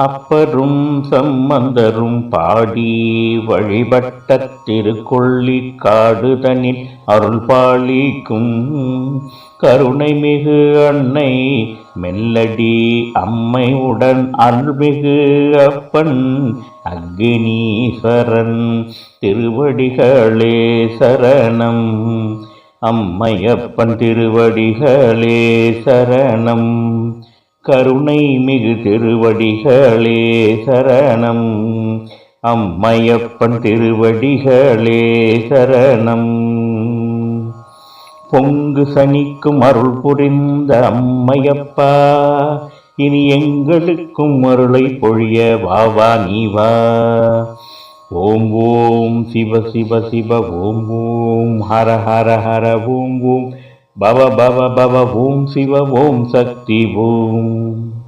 அப்பரும் சம்பந்தரும் பாடி வழிபட்ட திருக்கொள்ளிக்காடுதனில் அருள் பாலிக்கும் கருணை மிகு அன்னை மெல்லடி அம்மை உடன் அருள்மிகு அப்பன் அக்னீஸ்வரன் திருவடிகளே சரணம். அம்மையப்பன் திருவடிகளே சரணம். கருணை மிகு திருவடிகளே சரணம். அம்மையப்பன் திருவடிகளே சரணம். பொங்கு சனிக்கும் அருள் புரிந்த அம்மையப்பா, இனி எங்களுக்கும் அருளை பொழிய வாவா நீவா. ஓம் ஓம் சிவ சிவ சிவ ஓம் ஓம் ஹர ஹர ஹர ஓம் ஓம் பவ பவ பவ ஓம் சிவ ஓம் சக்தி ஓம்.